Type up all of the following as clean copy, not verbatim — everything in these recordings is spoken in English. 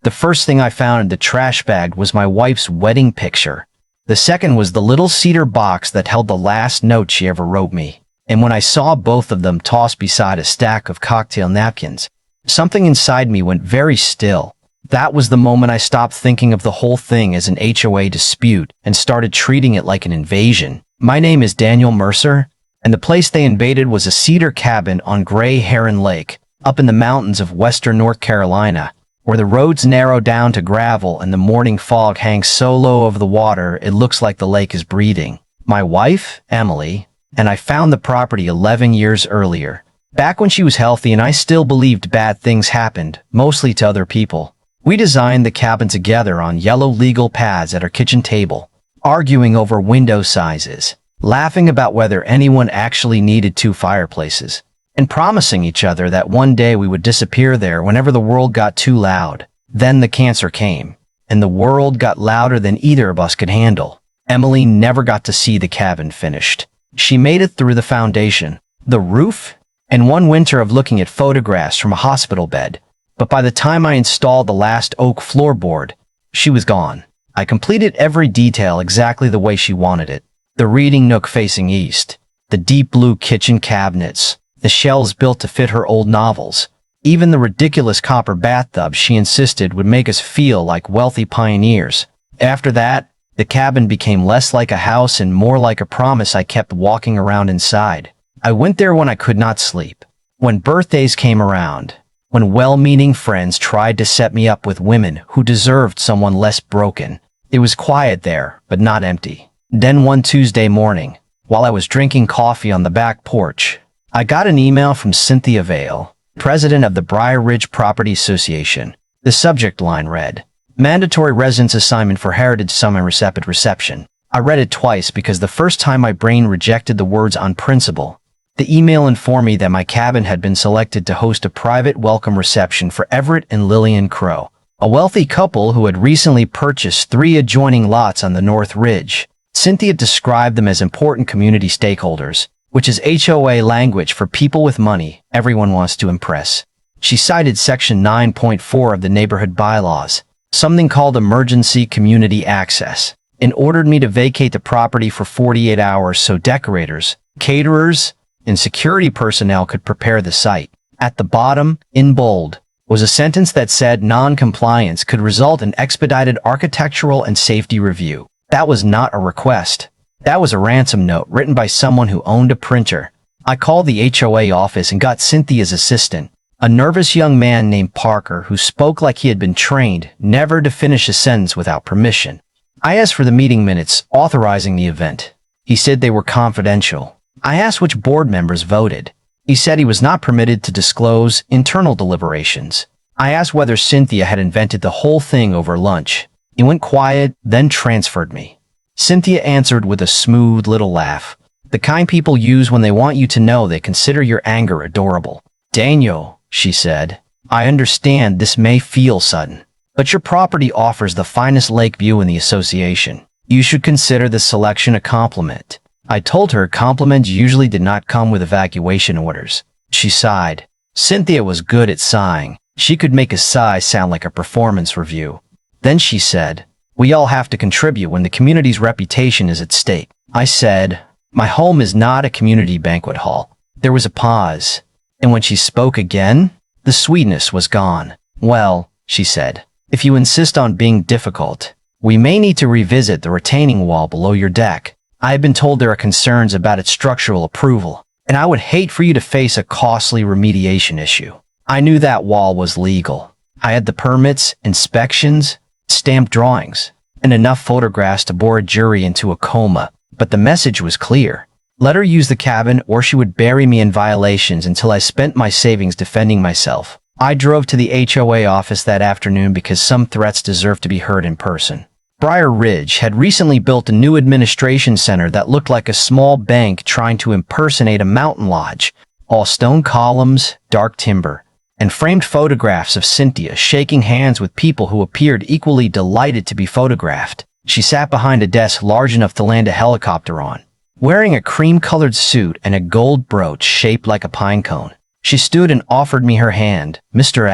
The first thing I found in the trash bag was my wife's wedding picture. The second was the little cedar box that held the last note she ever wrote me. And when I saw both of them tossed beside a stack of cocktail napkins, something inside me went very still. That was the moment I stopped thinking of the whole thing as an HOA dispute and started treating it like an invasion. My name is Daniel Mercer, and the place they invaded was a cedar cabin on Gray Heron Lake, up in the mountains of western North Carolina, where the roads narrow down to gravel and the morning fog hangs so low over the water it looks like the lake is breathing. My wife, Emily, and I found the property 11 years earlier, back when she was healthy and I still believed bad things happened, mostly to other people. We designed the cabin together on yellow legal pads at our kitchen table, arguing over window sizes, laughing about whether anyone actually needed 2 fireplaces, and promising each other that one day we would disappear there whenever the world got too loud. Then the cancer came, and the world got louder than either of us could handle. Emily never got to see the cabin finished. She made it through the foundation, the roof, and one winter of looking at photographs from a hospital bed. But by the time I installed the last oak floorboard, she was gone. I completed every detail exactly the way she wanted it. The reading nook facing east, the deep blue kitchen cabinets, the shelves built to fit her old novels, even the ridiculous copper bathtub she insisted would make us feel like wealthy pioneers. After that, the cabin became less like a house and more like a promise I kept walking around inside. I went there when I could not sleep, when birthdays came around, when well-meaning friends tried to set me up with women who deserved someone less broken. It was quiet there, but not empty. Then one Tuesday morning, while I was drinking coffee on the back porch, I got an email from Cynthia Vale, president of the Briar Ridge Property Association. The subject line read, "Mandatory residence assignment for Heritage Summer Reception." I read it twice because the first time my brain rejected the words "on principle." The email informed me that my cabin had been selected to host a private welcome reception for Everett and Lillian Crow, a wealthy couple who had recently purchased 3 adjoining lots on the North Ridge. Cynthia described them as important community stakeholders, which is HOA language for people with money everyone wants to impress. She cited Section 9.4 of the neighborhood bylaws, something called emergency community access, and ordered me to vacate the property for 48 hours so decorators, caterers, and security personnel could prepare the site. At the bottom, in bold, was a sentence that said non-compliance could result in expedited architectural and safety review. That was not a request. That was a ransom note written by someone who owned a printer. I called the HOA office and got Cynthia's assistant, a nervous young man named Parker who spoke like he had been trained never to finish a sentence without permission. I asked for the meeting minutes authorizing the event. He said they were confidential. I asked which board members voted. He said he was not permitted to disclose internal deliberations. I asked whether Cynthia had invented the whole thing over lunch. He went quiet, then transferred me. Cynthia answered with a smooth little laugh, the kind people use when they want you to know they consider your anger adorable. "Daniel," she said, "I understand this may feel sudden, but your property offers the finest lake view in the association. You should consider this selection a compliment." I told her compliments usually did not come with evacuation orders. She sighed. Cynthia was good at sighing. She could make a sigh sound like a performance review. Then she said, "We all have to contribute when the community's reputation is at stake." I said, "My home is not a community banquet hall." There was a pause, and when she spoke again, the sweetness was gone. "Well," she said, "if you insist on being difficult, we may need to revisit the retaining wall below your deck. I have been told there are concerns about its structural approval, and I would hate for you to face a costly remediation issue." I knew that wall was legal. I had the permits, inspections, stamped drawings, and enough photographs to bore a jury into a coma, but the message was clear. Let her use the cabin or she would bury me in violations until I spent my savings defending myself. I drove to the HOA office that afternoon because some threats deserved to be heard in person. Briar Ridge had recently built a new administration center that looked like a small bank trying to impersonate a mountain lodge. All stone columns, dark timber, and framed photographs of Cynthia shaking hands with people who appeared equally delighted to be photographed. She sat behind a desk large enough to land a helicopter on, wearing a cream-colored suit and a gold brooch shaped like a pine cone. She stood and offered me her hand. "Mr.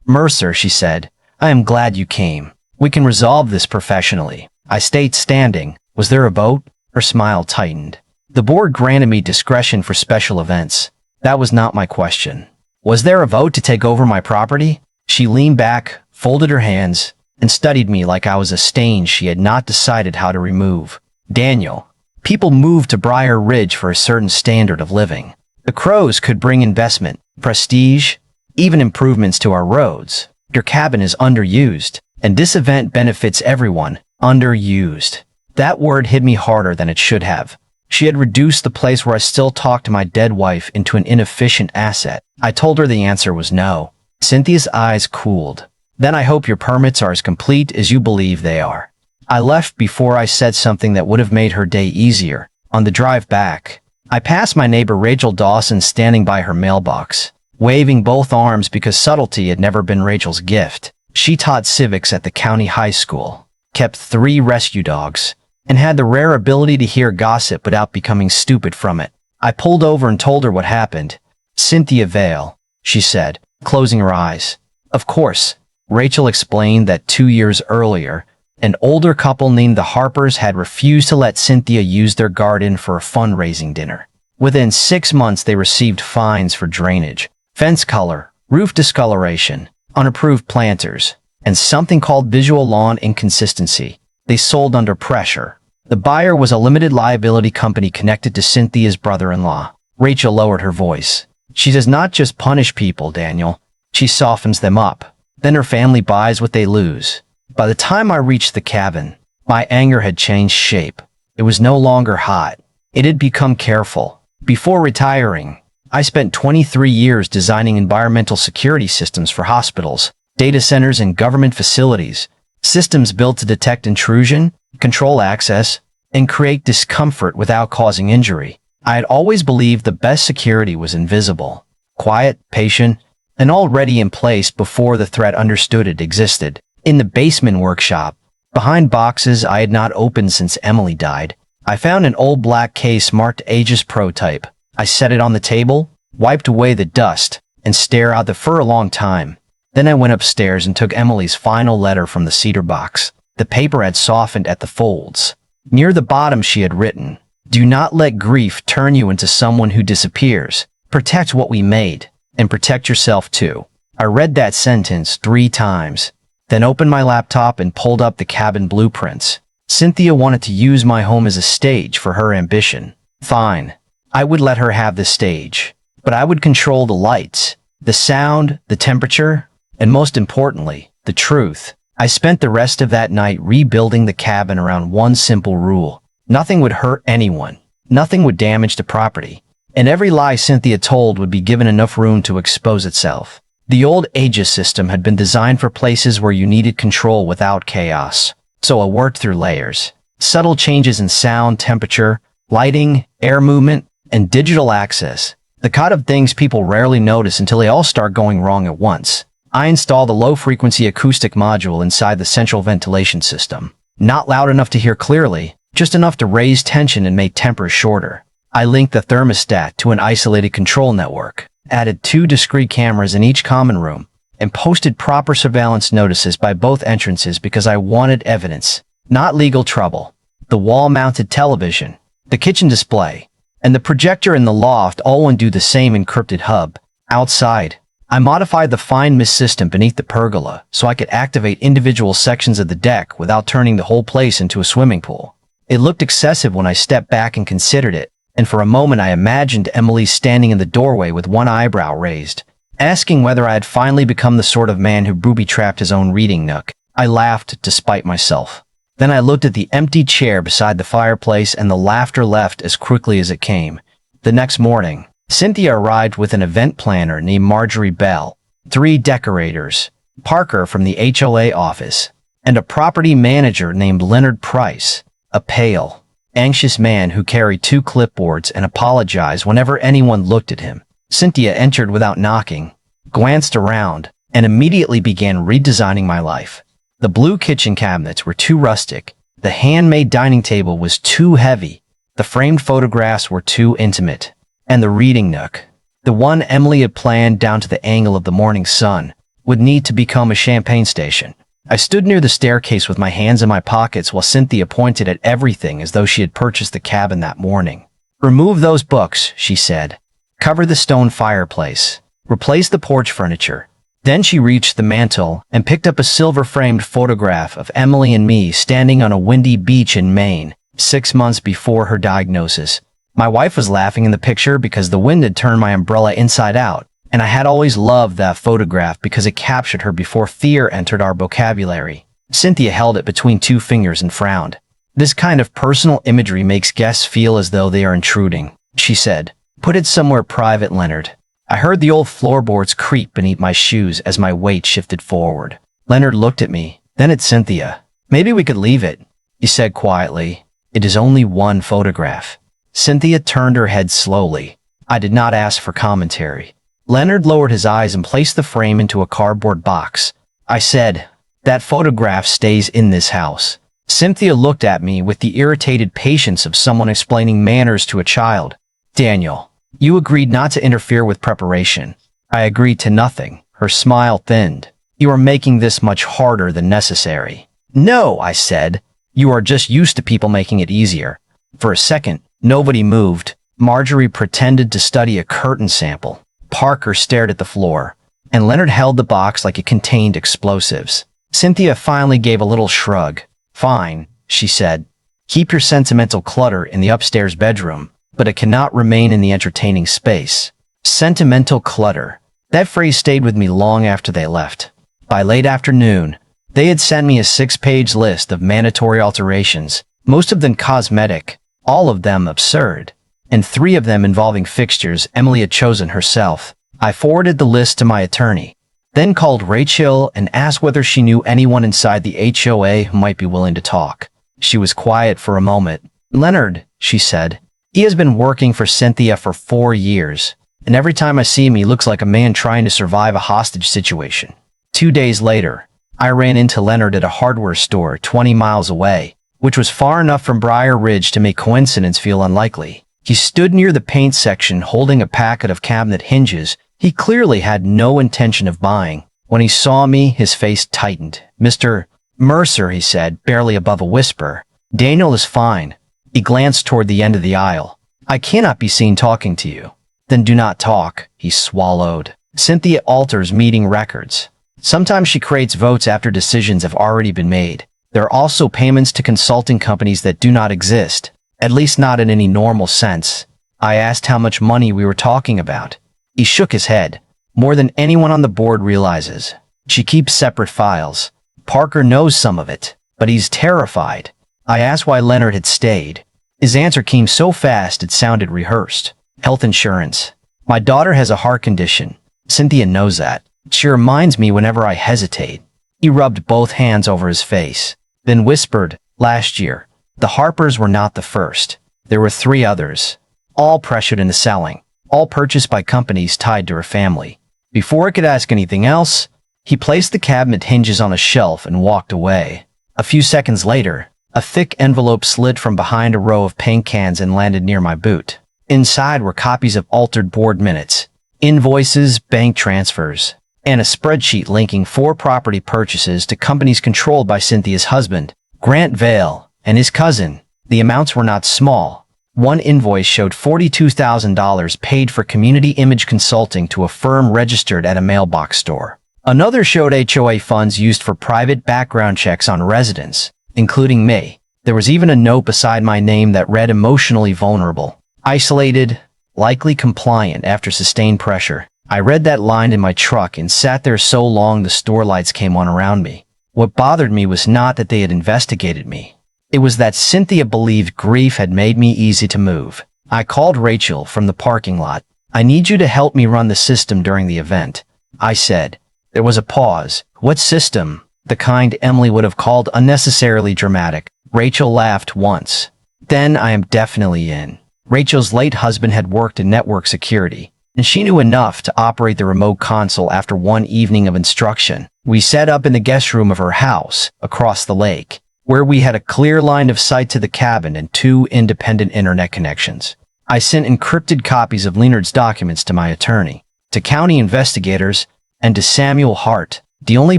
Mercer," she said, I am glad you came. We can resolve this professionally. I stayed standing. Was there a vote? Her smile tightened. The board granted me discretion for special events. That was not my question. Was there a vote to take over my property? She leaned back, folded her hands, and studied me like I was a stain she had not decided how to remove. Daniel, people moved to Briar Ridge for a certain standard of living. The Crows could bring investment, prestige, even improvements to our roads. Your cabin is underused, and this event benefits everyone. Underused. That word hit me harder than it should have. She had reduced the place where I still talked to my dead wife into an inefficient asset. I told her the answer was no. Cynthia's eyes cooled. Then I hope your permits are as complete as you believe they are. I left before I said something that would have made her day easier. On the drive back, I passed my neighbor Rachel Dawson standing by her mailbox, waving both arms because subtlety had never been Rachel's gift. She taught civics at the county high school, kept 3 rescue dogs, and had the rare ability to hear gossip without becoming stupid from it. I pulled over and told her what happened. Cynthia Vale, she said, closing her eyes. Of course, Rachel explained that 2 years earlier, an older couple named the Harpers had refused to let Cynthia use their garden for a fundraising dinner. Within 6 months, they received fines for drainage, fence color, roof discoloration, unapproved planters, and something called visual lawn inconsistency. They sold under pressure. The buyer was a limited liability company connected to Cynthia's brother-in-law. Rachel lowered her voice. She does not just punish people, Daniel. She softens them up. Then her family buys what they lose. By the time I reached the cabin, my anger had changed shape. It was no longer hot. It had become careful. Before retiring, I spent 23 years designing environmental security systems for hospitals, data centers, and government facilities. Systems built to detect intrusion, control access, and create discomfort without causing injury. I had always believed the best security was invisible, quiet, patient, and already in place before the threat understood it existed. In the basement workshop, behind boxes I had not opened since Emily died, I found an old black case marked Aegis Prototype. I set it on the table, wiped away the dust, and stared out for a long time. Then I went upstairs and took Emily's final letter from the cedar box. The paper had softened at the folds. Near the bottom she had written, "Do not let grief turn you into someone who disappears. Protect what we made, and protect yourself too." I read that sentence 3 times, then opened my laptop and pulled up the cabin blueprints. Cynthia wanted to use my home as a stage for her ambition. Fine. I would let her have the stage, but I would control the lights, the sound, the temperature, and most importantly, the truth. I spent the rest of that night rebuilding the cabin around one simple rule. Nothing would hurt anyone. Nothing would damage the property. And every lie Cynthia told would be given enough room to expose itself. The old Aegis system had been designed for places where you needed control without chaos. So I worked through layers. Subtle changes in sound, temperature, lighting, air movement, and digital access. The kind of things people rarely notice until they all start going wrong at once. I installed a low-frequency acoustic module inside the central ventilation system. Not loud enough to hear clearly, just enough to raise tension and make tempers shorter. I linked the thermostat to an isolated control network, added 2 discrete cameras in each common room, and posted proper surveillance notices by both entrances because I wanted evidence, not legal trouble. The wall-mounted television, the kitchen display, and the projector in the loft all went to the same encrypted hub. Outside, I modified the find miss system beneath the pergola so I could activate individual sections of the deck without turning the whole place into a swimming pool. It looked excessive when I stepped back and considered it, and for a moment I imagined Emily standing in the doorway with one eyebrow raised, asking whether I had finally become the sort of man who booby-trapped his own reading nook. I laughed despite myself. Then I looked at the empty chair beside the fireplace and the laughter left as quickly as it came. The next morning, Cynthia arrived with an event planner named Marjorie Bell, 3 decorators, Parker from the HOA office, and a property manager named Leonard Price, a pale, anxious man who carried 2 clipboards and apologized whenever anyone looked at him. Cynthia entered without knocking, glanced around, and immediately began redesigning my life. The blue kitchen cabinets were too rustic, the handmade dining table was too heavy, the framed photographs were too intimate, and the reading nook, the one Emily had planned down to the angle of the morning sun, would need to become a champagne station. I stood near the staircase with my hands in my pockets while Cynthia pointed at everything as though she had purchased the cabin that morning. "Remove those books," she said. "Cover the stone fireplace. Replace the porch furniture." Then she reached the mantel and picked up a silver-framed photograph of Emily and me standing on a windy beach in Maine, 6 months before her diagnosis. My wife was laughing in the picture because the wind had turned my umbrella inside out, and I had always loved that photograph because it captured her before fear entered our vocabulary. Cynthia held it between 2 fingers and frowned. "This kind of personal imagery makes guests feel as though they are intruding," she said. "Put it somewhere private, Leonard." I heard the old floorboards creak beneath my shoes as my weight shifted forward. Leonard looked at me, then at Cynthia. "Maybe we could leave it," he said quietly. "It is only one photograph." Cynthia turned her head slowly. I did not ask for commentary. Leonard lowered his eyes and placed the frame into a cardboard box. I said, "That photograph stays in this house." Cynthia looked at me with the irritated patience of someone explaining manners to a child. "Daniel, you agreed not to interfere with preparation." I agreed to nothing. Her smile thinned. "You are making this much harder than necessary." "No," I said. "You are just used to people making it easier." For a second, nobody moved. Marjorie pretended to study a curtain sample. Parker stared at the floor, and Leonard held the box like it contained explosives. Cynthia finally gave a little shrug. "Fine," she said. "Keep your sentimental clutter in the upstairs bedroom, but it cannot remain in the entertaining space." Sentimental clutter. That phrase stayed with me long after they left. By late afternoon, they had sent me a 6-page list of mandatory alterations, most of them cosmetic, all of them absurd, and 3 of them involving fixtures Emily had chosen herself. I forwarded the list to my attorney, then called Rachel and asked whether she knew anyone inside the HOA who might be willing to talk. She was quiet for a moment. "Leonard," she said. "He has been working for Cynthia for 4 years, and every time I see him he looks like a man trying to survive a hostage situation." 2 days later, I ran into Leonard at a hardware store 20 miles away, which was far enough from Briar Ridge to make coincidence feel unlikely. He stood near the paint section holding a packet of cabinet hinges he clearly had no intention of buying. When he saw me, his face tightened. "Mr. Mercer," he said, barely above a whisper. "Daniel is fine." He glanced toward the end of the aisle. "I cannot be seen talking to you." "Then do not talk," he swallowed. "Cynthia alters meeting records. Sometimes she creates votes after decisions have already been made. There are also payments to consulting companies that do not exist, at least not in any normal sense." I asked how much money we were talking about. He shook his head. "More than anyone on the board realizes. She keeps separate files. Parker knows some of it, but he's terrified." I asked why Leonard had stayed. His answer came so fast it sounded rehearsed. "Health insurance. My daughter has a heart condition. Cynthia knows that. She reminds me whenever I hesitate." He rubbed both hands over his face, then whispered, "Last year, the Harpers were not the first. There were 3 others, all pressured into selling, all purchased by companies tied to her family." Before I could ask anything else, he placed the cabinet hinges on a shelf and walked away. A few seconds later, a thick envelope slid from behind a row of paint cans and landed near my boot. Inside were copies of altered board minutes, invoices, bank transfers, and a spreadsheet linking 4 property purchases to companies controlled by Cynthia's husband, Grant Vale, and his cousin. The amounts were not small. One invoice showed $42,000 paid for community image consulting to a firm registered at a mailbox store. Another showed HOA funds used for private background checks on residents, including me. There was even a note beside my name that read "emotionally vulnerable, isolated, likely compliant after sustained pressure." I read that line in my truck and sat there so long the store lights came on around me. What bothered me was not that they had investigated me. It was that Cynthia believed grief had made me easy to move. I called Rachel from the parking lot. "I need you to help me run the system during the event," I said. There was a pause. "What system?" "The kind Emily would have called unnecessarily dramatic." Rachel laughed once. "Then I am definitely in." Rachel's late husband had worked in network security, and she knew enough to operate the remote console after one evening of instruction. We set up in the guest room of her house, across the lake, where we had a clear line of sight to the cabin and 2 independent internet connections. I sent encrypted copies of Leonard's documents to my attorney. To county investigators, and to Samuel Hart, the only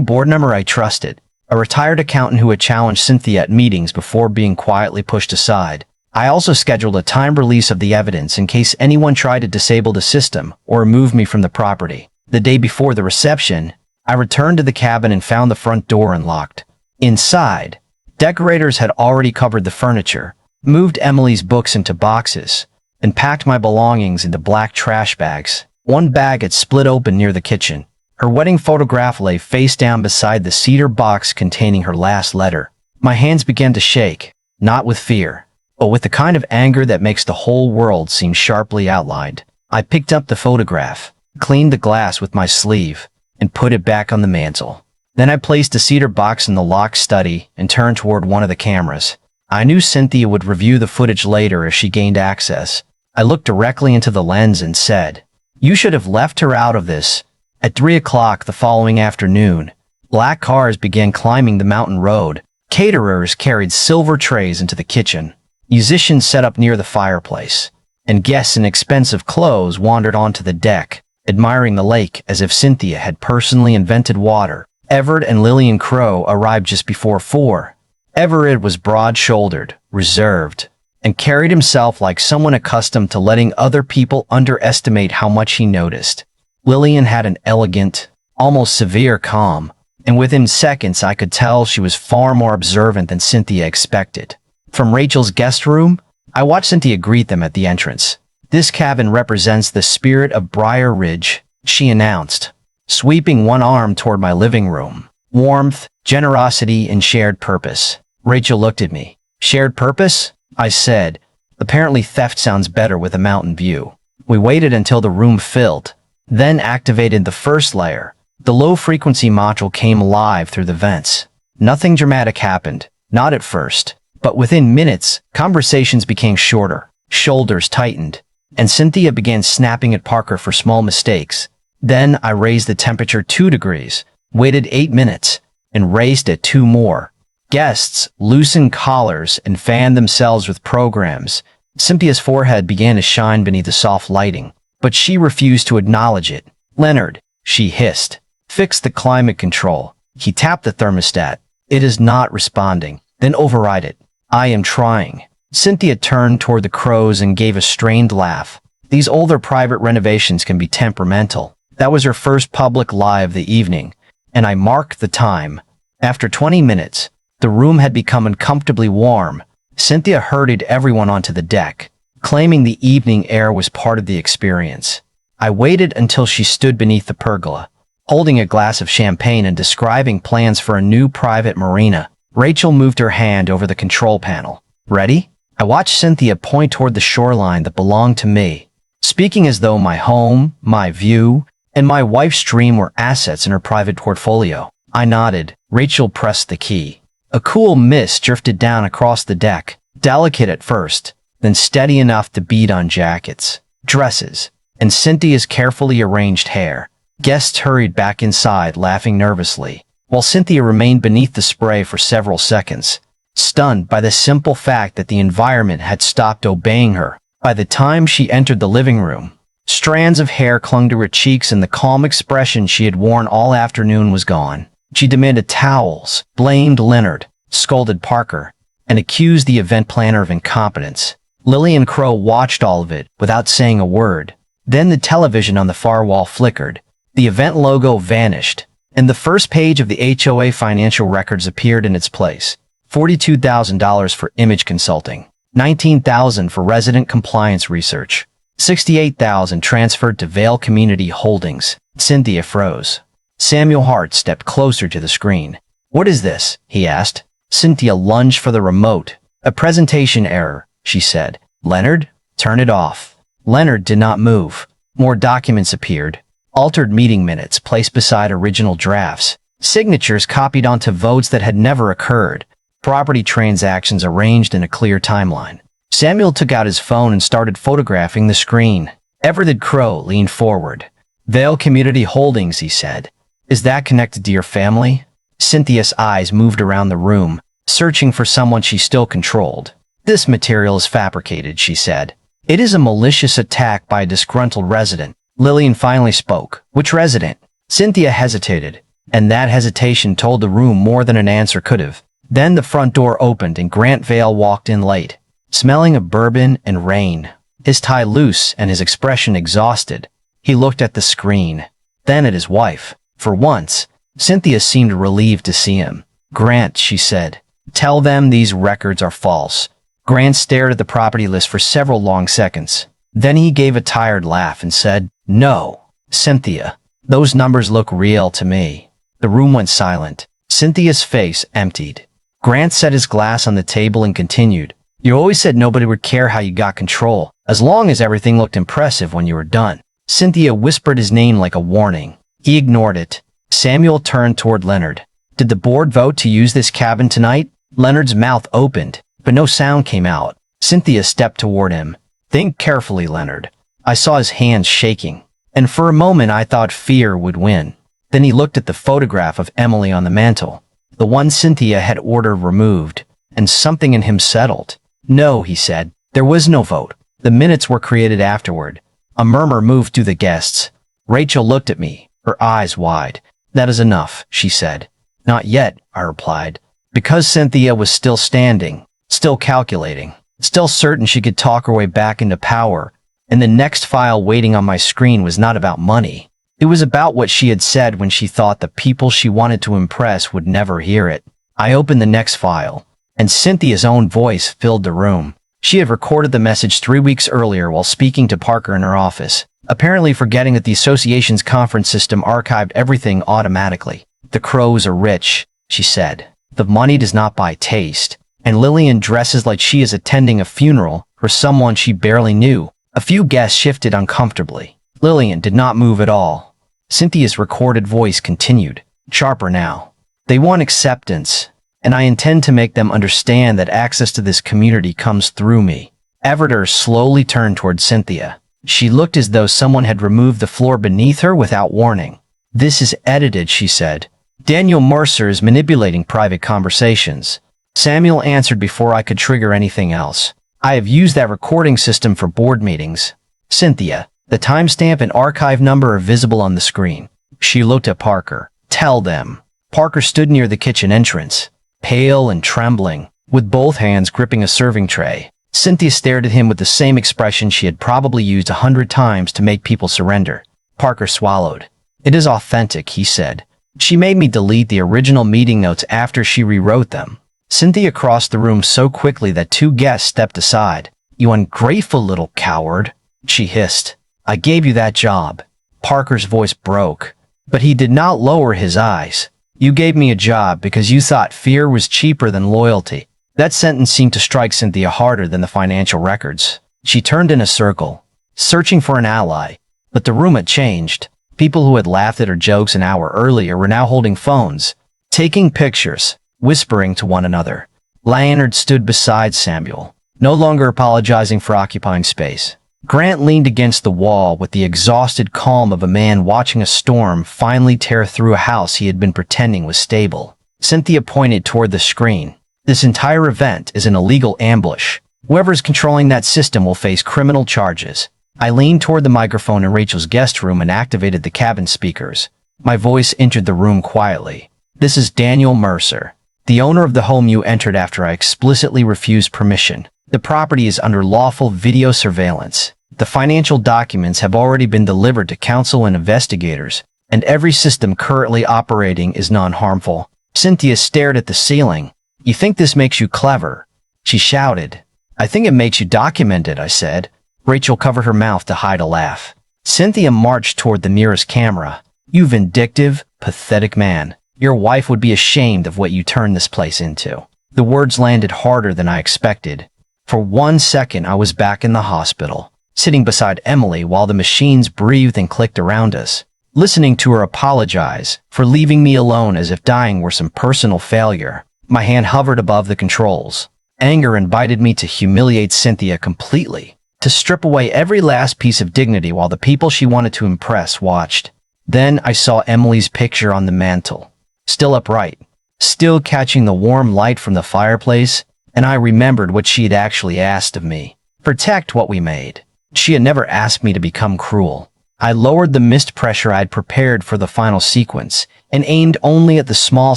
board member I trusted, a retired accountant who had challenged Cynthia at meetings before being quietly pushed aside. I also scheduled a timed release of the evidence in case anyone tried to disable the system or remove me from the property. The day before the reception, I returned to the cabin and found the front door unlocked. Inside, decorators had already covered the furniture, moved Emily's books into boxes, and packed my belongings into black trash bags. One bag had split open near the kitchen. Her wedding photograph lay face down beside the cedar box containing her last letter. My hands began to shake, not with fear, but with the kind of anger that makes the whole world seem sharply outlined. I picked up the photograph, cleaned the glass with my sleeve, and put it back on the mantel. Then I placed the cedar box in the locked study and turned toward one of the cameras. I knew Cynthia would review the footage later as she gained access. I looked directly into the lens and said, "You should have left her out of this." At 3 o'clock the following afternoon, black cars began climbing the mountain road. Caterers carried silver trays into the kitchen. Musicians set up near the fireplace, and guests in expensive clothes wandered onto the deck, admiring the lake as if Cynthia had personally invented water. Everett and Lillian Crow arrived just before 4. Everett was broad-shouldered, reserved, and carried himself like someone accustomed to letting other people underestimate how much he noticed. Lillian had an elegant, almost severe calm, and within seconds I could tell she was far more observant than Cynthia expected. From Rachel's guest room, I watched Cynthia greet them at the entrance. "This cabin represents the spirit of Briar Ridge," she announced, sweeping one arm toward my living room. "Warmth, generosity, and shared purpose." Rachel looked at me. "Shared purpose?" I said. "Apparently theft sounds better with a mountain view." We waited until the room filled, then activated the first layer. The low-frequency module came live through the vents. Nothing dramatic happened, not at first, but within minutes, conversations became shorter, shoulders tightened, and Cynthia began snapping at Parker for small mistakes. Then I raised the temperature 2 degrees, waited 8 minutes, and raised it 2 more. Guests loosened collars and fanned themselves with programs. Cynthia's forehead began to shine beneath the soft lighting, but she refused to acknowledge it. "Leonard," she hissed, "fix the climate control." He tapped the thermostat. "It is not responding." "Then override it." "I am trying." Cynthia turned toward the Crows and gave a strained laugh. These older private renovations can be temperamental. That was her first public lie of the evening, and I marked the time. After 20 minutes, the room had become uncomfortably warm. Cynthia herded everyone onto the deck, claiming the evening air was part of the experience. I waited until she stood beneath the pergola, holding a glass of champagne and describing plans for a new private marina. Rachel moved her hand over the control panel. "Ready?" I watched Cynthia point toward the shoreline that belonged to me, speaking as though my home, my view, and my wife's dream were assets in her private portfolio. I nodded. Rachel pressed the key. A cool mist drifted down across the deck, delicate at first, then steady enough to beat on jackets, dresses, and Cynthia's carefully arranged hair. Guests hurried back inside, laughing nervously, while Cynthia remained beneath the spray for several seconds, stunned by the simple fact that the environment had stopped obeying her. By the time she entered the living room, strands of hair clung to her cheeks and the calm expression she had worn all afternoon was gone. She demanded towels, blamed Leonard, scolded Parker, and accused the event planner of incompetence. Lillian Crow watched all of it without saying a word. Then the television on the far wall flickered. The event logo vanished, and the first page of the HOA financial records appeared in its place. $42,000 for image consulting, $19,000 for resident compliance research, $68,000 transferred to Vale Community Holdings. Cynthia froze. Samuel Hart stepped closer to the screen. "What is this?" he asked. Cynthia lunged for the remote. "A presentation error," she said. "Leonard, turn it off." Leonard did not move. More documents appeared. Altered meeting minutes placed beside original drafts. Signatures copied onto votes that had never occurred. Property transactions arranged in a clear timeline. Samuel took out his phone and started photographing the screen. Everett Crow leaned forward. "Vale Community Holdings," he said. "Is that connected to your family?" Cynthia's eyes moved around the room, searching for someone she still controlled. "This material is fabricated," she said. "It is a malicious attack by a disgruntled resident." Lillian finally spoke. "Which resident?" Cynthia hesitated, and that hesitation told the room more than an answer could have. Then the front door opened and Grant Vale walked in late, smelling of bourbon and rain, his tie loose and his expression exhausted. He looked at the screen, then at his wife. For once, Cynthia seemed relieved to see him. "Grant," she said, "tell them these records are false." Grant stared at the property list for several long seconds. Then he gave a tired laugh and said, "No, Cynthia, those numbers look real to me." The room went silent. Cynthia's face emptied. Grant set his glass on the table and continued, "You always said nobody would care how you got control, as long as everything looked impressive when you were done." Cynthia whispered his name like a warning. He ignored it. Samuel turned toward Leonard. "Did the board vote to use this cabin tonight?" Leonard's mouth opened, but no sound came out. Cynthia stepped toward him. "Think carefully, Leonard." I saw his hands shaking, and for a moment I thought fear would win. Then he looked at the photograph of Emily on the mantel, the one Cynthia had ordered removed, and something in him settled. "No," he said, "there was no vote. The minutes were created afterward." A murmur moved through the guests. Rachel looked at me, her eyes wide. "That is enough," she said. "Not yet," I replied, because Cynthia was still standing, still calculating, still certain she could talk her way back into power, and the next file waiting on my screen was not about money. It was about what she had said when she thought the people she wanted to impress would never hear it. I opened the next file, and Cynthia's own voice filled the room. She had recorded the message 3 weeks earlier while speaking to Parker in her office, apparently forgetting that the association's conference system archived everything automatically. "The crows are rich," she said. "The money does not buy taste." And Lillian dresses like she is attending a funeral for someone she barely knew. A few guests shifted uncomfortably. Lillian did not move at all. Cynthia's recorded voice continued, sharper now. "They want acceptance, and I intend to make them understand that access to this community comes through me." Everter slowly turned toward Cynthia. She looked as though someone had removed the floor beneath her without warning. "This is edited," she said. "Daniel Mercer is manipulating private conversations." Samuel answered before I could trigger anything else. "I have used that recording system for board meetings." "Cynthia, the timestamp and archive number are visible on the screen." She looked at Parker. "Tell them." Parker stood near the kitchen entrance, pale and trembling, with both hands gripping a serving tray. Cynthia stared at him with the same expression she had probably used 100 times to make people surrender. Parker swallowed. "It is authentic," he said. "She made me delete the original meeting notes after she rewrote them." Cynthia crossed the room so quickly that 2 guests stepped aside. "You ungrateful little coward," she hissed. "I gave you that job." Parker's voice broke, but he did not lower his eyes. "You gave me a job because you thought fear was cheaper than loyalty." That sentence seemed to strike Cynthia harder than the financial records. She turned in a circle, searching for an ally, but the room had changed. People who had laughed at her jokes an hour earlier were now holding phones, taking pictures, whispering to one another. Leonard stood beside Samuel, no longer apologizing for occupying space. Grant leaned against the wall with the exhausted calm of a man watching a storm finally tear through a house he had been pretending was stable. Cynthia pointed toward the screen. "This entire event is an illegal ambush. Whoever's controlling that system will face criminal charges." I leaned toward the microphone in Rachel's guest room and activated the cabin speakers. My voice entered the room quietly. "This is Daniel Mercer, the owner of the home you entered after I explicitly refused permission. The property is under lawful video surveillance. The financial documents have already been delivered to counsel and investigators, and every system currently operating is non-harmful." Cynthia stared at the ceiling. "You think this makes you clever?" she shouted. "I think it makes you documented," I said. Rachel covered her mouth to hide a laugh. Cynthia marched toward the nearest camera. "You vindictive, pathetic man. Your wife would be ashamed of what you turned this place into." The words landed harder than I expected. For 1 second, I was back in the hospital, sitting beside Emily while the machines breathed and clicked around us, listening to her apologize for leaving me alone as if dying were some personal failure. My hand hovered above the controls. Anger invited me to humiliate Cynthia completely, to strip away every last piece of dignity while the people she wanted to impress watched. Then I saw Emily's picture on the mantel, still upright, still catching the warm light from the fireplace, and I remembered what she had actually asked of me. Protect what we made. She had never asked me to become cruel. I lowered the mist pressure I'd prepared for the final sequence and aimed only at the small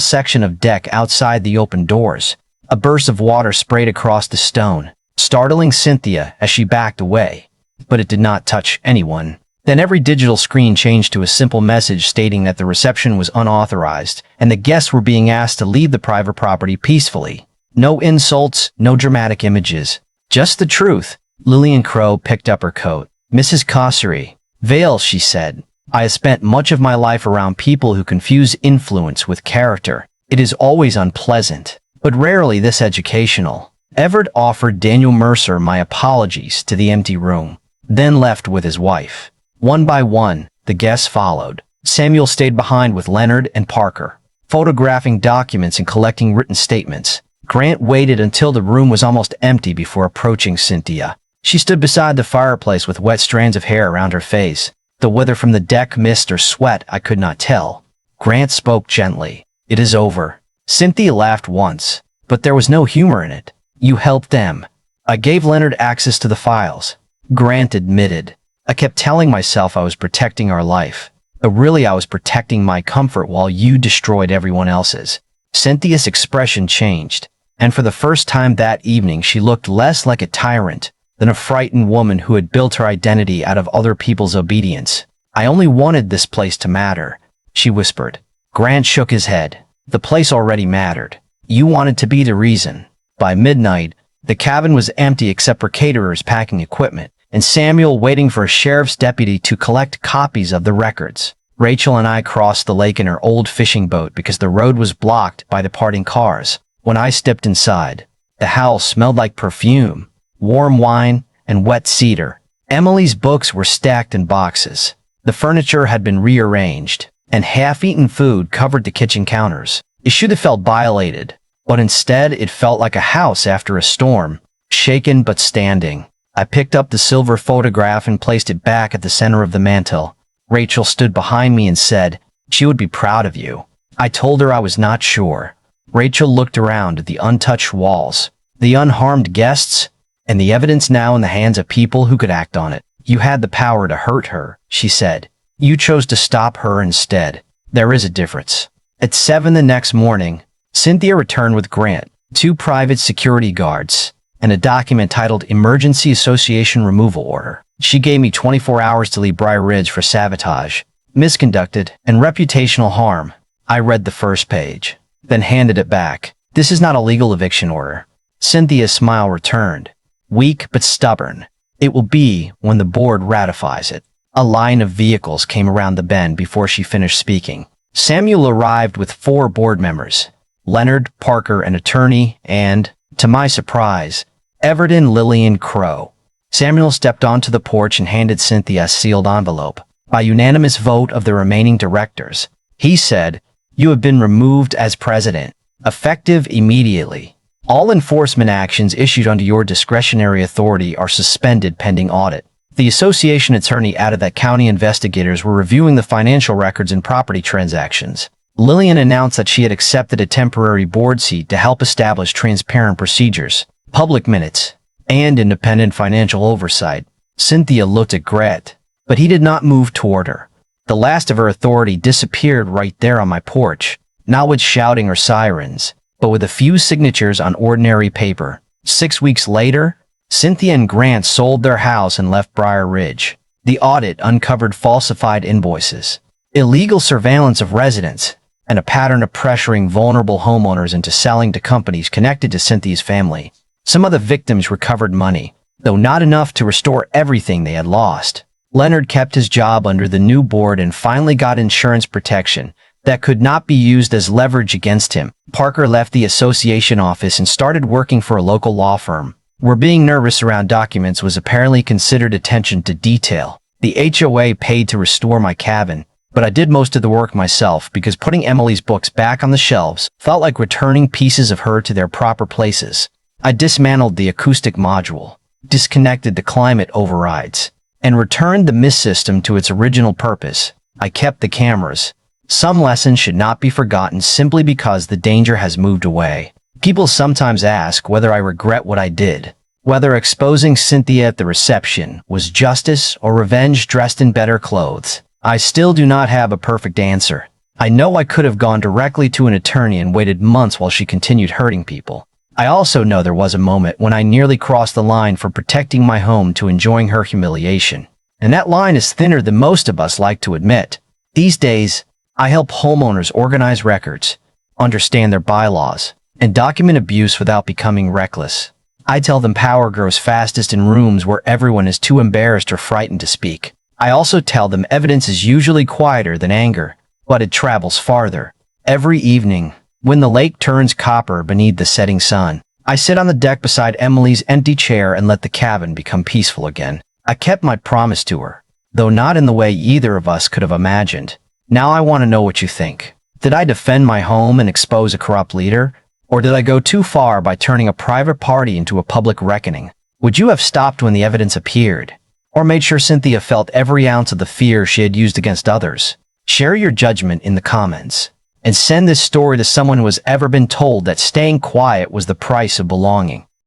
section of deck outside the open doors. A burst of water sprayed across the stone, startling Cynthia as she backed away. But it did not touch anyone. Then every digital screen changed to a simple message stating that the reception was unauthorized and the guests were being asked to leave the private property peacefully. No insults, no dramatic images. Just the truth. Lillian Crow picked up her coat. "Mrs. Cossery, Vale," she said. "I have spent much of my life around people who confuse influence with character. It is always unpleasant, but rarely this educational." Everett offered Daniel Mercer my apologies to the empty room, then left with his wife. One by one, the guests followed. Samuel stayed behind with Leonard and Parker, photographing documents and collecting written statements. Grant waited until the room was almost empty before approaching Cynthia. She stood beside the fireplace with wet strands of hair around her face, though whether from the deck mist or sweat I could not tell. Grant spoke gently. "It is over." Cynthia laughed once, but there was no humor in it. "You helped them." "I gave Leonard access to the files," Grant admitted. "I kept telling myself I was protecting our life, but really I was protecting my comfort while you destroyed everyone else's." Cynthia's expression changed, and for the first time that evening she looked less like a tyrant than a frightened woman who had built her identity out of other people's obedience. "I only wanted this place to matter," she whispered. Grant shook his head. "The place already mattered. You wanted to be the reason." By midnight, the cabin was empty except for caterers packing equipment, and Samuel waiting for a sheriff's deputy to collect copies of the records. Rachel and I crossed the lake in her old fishing boat because the road was blocked by departing cars. When I stepped inside, the house smelled like perfume, warm wine, and wet cedar. Emily's books were stacked in boxes. The furniture had been rearranged, and half-eaten food covered the kitchen counters. It should have felt violated, but instead it felt like a house after a storm, shaken but standing. I picked up the silver photograph and placed it back at the center of the mantel. Rachel stood behind me and said, "She would be proud of you." I told her I was not sure. Rachel looked around at the untouched walls, the unharmed guests, and the evidence now in the hands of people who could act on it. "You had the power to hurt her," she said. "You chose to stop her instead. There is a difference." At 7 the next morning, Cynthia returned with Grant, 2 private security guards, and a document titled Emergency Association Removal Order. She gave me 24 hours to leave Briar Ridge for sabotage, misconducted, and reputational harm. I read the first page, then handed it back. "This is not a legal eviction order." Cynthia's smile returned, weak but stubborn. "It will be when the board ratifies it." A line of vehicles came around the bend before she finished speaking. Samuel arrived with 4 board members, Leonard, Parker, an attorney, and, to my surprise, Everett and Lillian Crow. Samuel stepped onto the porch and handed Cynthia a sealed envelope. "By unanimous vote of the remaining directors," he said, "you have been removed as president, effective immediately. All enforcement actions issued under your discretionary authority are suspended pending audit." The association attorney added that county investigators were reviewing the financial records and property transactions. Lillian announced that she had accepted a temporary board seat to help establish transparent procedures, public minutes, and independent financial oversight. Cynthia looked at Grant, but he did not move toward her. The last of her authority disappeared right there on my porch, not with shouting or sirens, but with a few signatures on ordinary paper. 6 weeks later, Cynthia and Grant sold their house and left Briar Ridge. The audit uncovered falsified invoices, illegal surveillance of residents, and a pattern of pressuring vulnerable homeowners into selling to companies connected to Cynthia's family. Some of the victims recovered money, though not enough to restore everything they had lost. Leonard kept his job under the new board and finally got insurance protection that could not be used as leverage against him. Parker left the association office and started working for a local law firm, where being nervous around documents was apparently considered attention to detail. The HOA paid to restore my cabin, but I did most of the work myself because putting Emily's books back on the shelves felt like returning pieces of her to their proper places. I dismantled the acoustic module, disconnected the climate overrides, and returned the mist system to its original purpose. I kept the cameras. Some lessons should not be forgotten simply because the danger has moved away. People sometimes ask whether I regret what I did. Whether exposing Cynthia at the reception was justice or revenge dressed in better clothes, I still do not have a perfect answer. I know I could have gone directly to an attorney and waited months while she continued hurting people. I also know there was a moment when I nearly crossed the line from protecting my home to enjoying her humiliation. And that line is thinner than most of us like to admit. These days, I help homeowners organize records, understand their bylaws, and document abuse without becoming reckless. I tell them power grows fastest in rooms where everyone is too embarrassed or frightened to speak. I also tell them evidence is usually quieter than anger, but it travels farther. Every evening, when the lake turns copper beneath the setting sun, I sit on the deck beside Emily's empty chair and let the cabin become peaceful again. I kept my promise to her, though not in the way either of us could have imagined. Now I want to know what you think. Did I defend my home and expose a corrupt leader? Or did I go too far by turning a private party into a public reckoning? Would you have stopped when the evidence appeared? Or made sure Cynthia felt every ounce of the fear she had used against others? Share your judgment in the comments. And send this story to someone who has ever been told that staying quiet was the price of belonging.